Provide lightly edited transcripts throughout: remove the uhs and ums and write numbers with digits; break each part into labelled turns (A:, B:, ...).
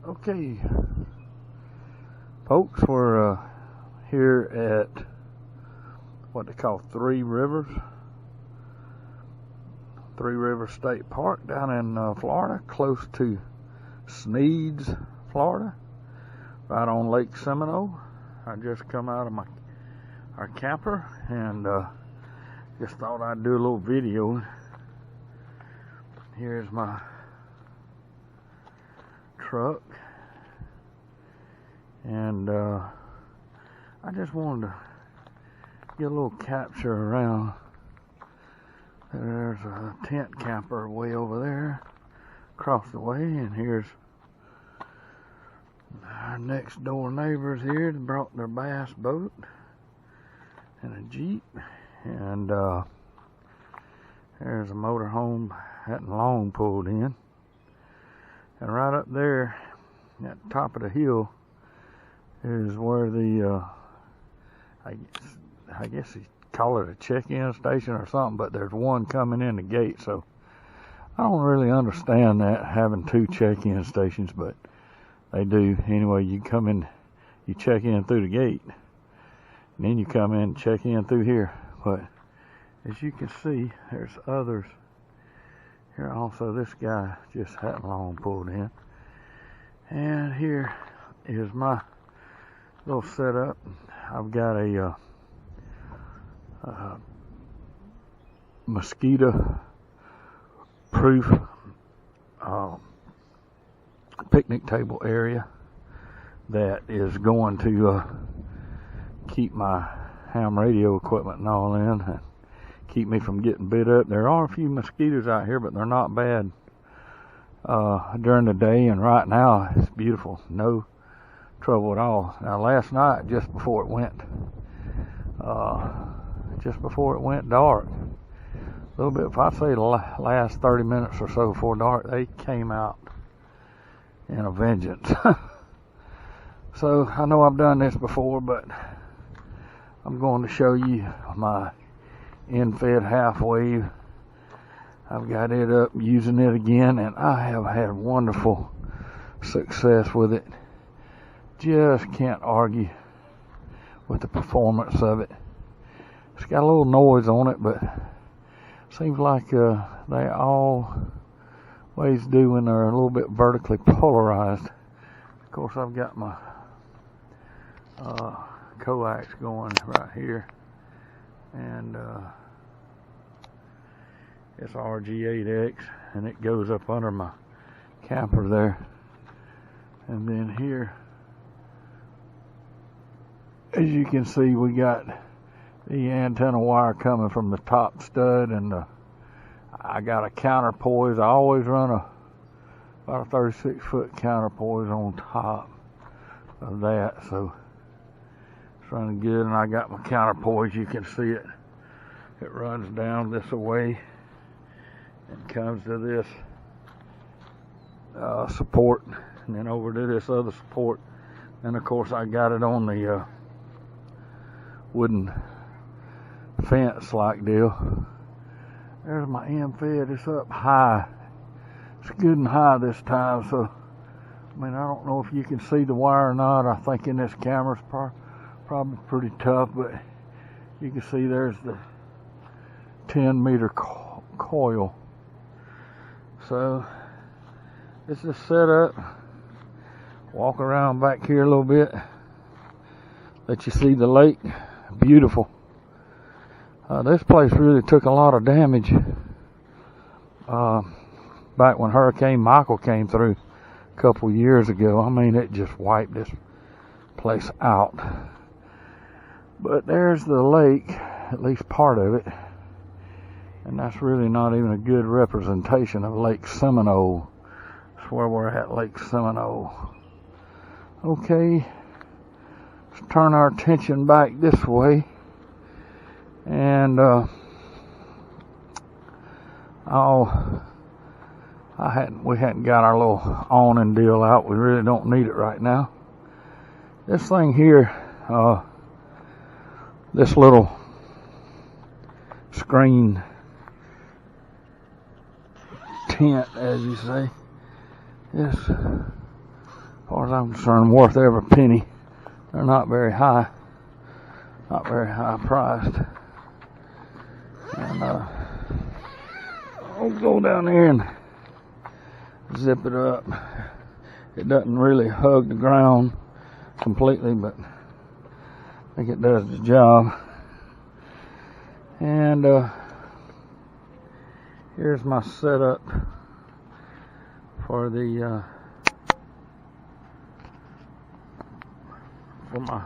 A: Okay, folks, we're here at what they call Three Rivers State Park down in Florida, close to Sneads, Florida, right on Lake Seminole. I just come out of our camper and just thought I'd do a little video. Here's my truck, and I just wanted to get a little capture around. There's a tent camper way over there across the way, and here's our next door neighbors here. They brought their bass boat and a Jeep, and there's a motorhome that Long pulled in. And right up there at the top of the hill is where the I guess you call it a check-in station or something, but there's one coming in the gate, so I don't really understand that, having two check-in stations, but they do. Anyway, you come in, you check in through the gate, and then you come in and check in through here. But as you can see, there's others here also. This guy just had Long pulled in, and here is my little setup. I've got a mosquito-proof picnic table area that is going to keep my ham radio equipment and all in, and keep me from getting bit up. There are a few mosquitoes out here, but they're not bad during the day, and right now it's beautiful, no trouble at all. Now last night, just before it went dark, a little bit, if I say the last 30 minutes or so before dark, they came out in a vengeance. So I know I've done this before, but I'm going to show you my end-fed half wave. I've got it up, using it again, and I have had wonderful success with it. Just can't argue with the performance of it. It's got a little noise on it, but seems like they always do when they're a little bit vertically polarized. Of course, I've got my coax going right here, and it's RG8X, and it goes up under my camper there. And then here, as you can see, we got the antenna wire coming from the top stud, and I got a counterpoise. I always run about a 36-foot counterpoise on top of that, so it's running good. And I got my counterpoise. You can see it. It runs down this way and comes to this support, and then over to this other support. And of course, I got it on the wooden fence like deal. There's my end fed. It's up high. It's good and high this time, so I mean, I don't know if you can see the wire or not. I think in this camera's probably pretty tough, but you can see there's the 10-meter coil. So this is set up. Walk around back here a little bit, let you see the lake. Beautiful. This place really took a lot of damage back when Hurricane Michael came through a couple years ago. I mean, it just wiped this place out. But there's the lake, at least part of it, and that's really not even a good representation of Lake Seminole. That's where we're at, Lake Seminole. Okay, let's turn our attention back this way, and we hadn't got our little awning deal out. We really don't need it right now. This thing here, this little screen tent, as you say, this far as I'm concerned, worth every penny. They're not very high priced. And I'll go down there and zip it up. It doesn't really hug the ground completely, but I think it does the job. And here's my setup for the for my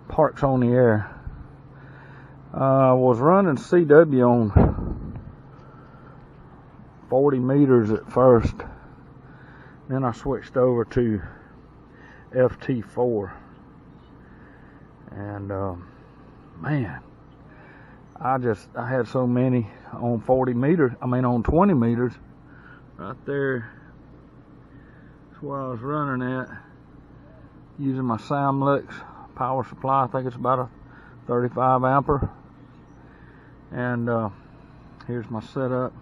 A: parks on the air. I was running CW on 40 meters at first, then I switched over to FT4, and man, I had so many on 40 meters, on 20 meters right there. That's where I was running at, using my Samlex power supply. I think it's about a 35 ampere. And here's my setup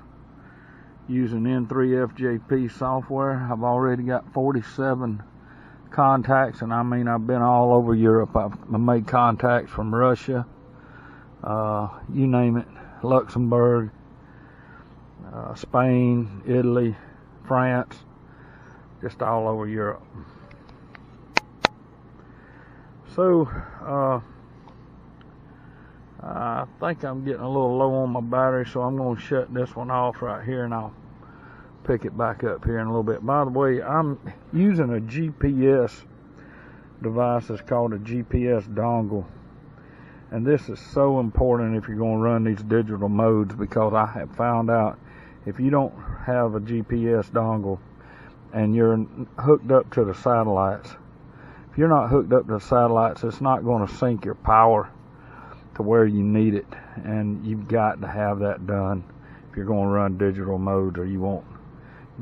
A: using N3FJP software. I've already got 47 contacts, and I've been all over Europe. I've made contacts from Russia, you name it, Luxembourg, Spain, Italy, France, just all over Europe. So I think I'm getting a little low on my battery, so I'm going to shut this one off right here, and I'll pick it back up here in a little bit. By the way, I'm using a GPS device. It's called a GPS dongle, and this is so important if you're going to run these digital modes, because I have found out if you don't have a GPS dongle and you're hooked up to the satellites, if you're not hooked up to the satellites, it's not going to sync your power to where you need it, and you've got to have that done if you're going to run digital modes, or you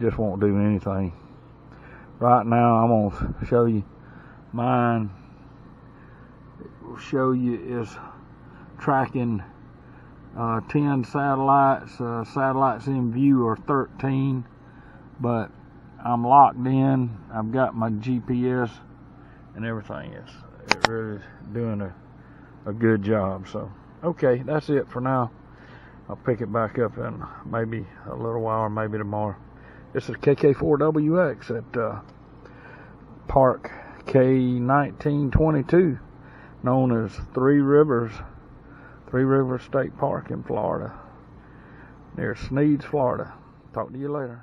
A: just won't do anything. Right now I'm going to show you mine. It will show you is tracking 10 satellites. Satellites in view are 13, but I'm locked in. I've got my GPS and everything. It really is doing a good job. So okay, that's it for now. I'll pick it back up in maybe a little while, or maybe tomorrow. This is KK4WX at Park K-1922, known as Three Rivers State Park in Florida, near Sneads, Florida. Talk to you later.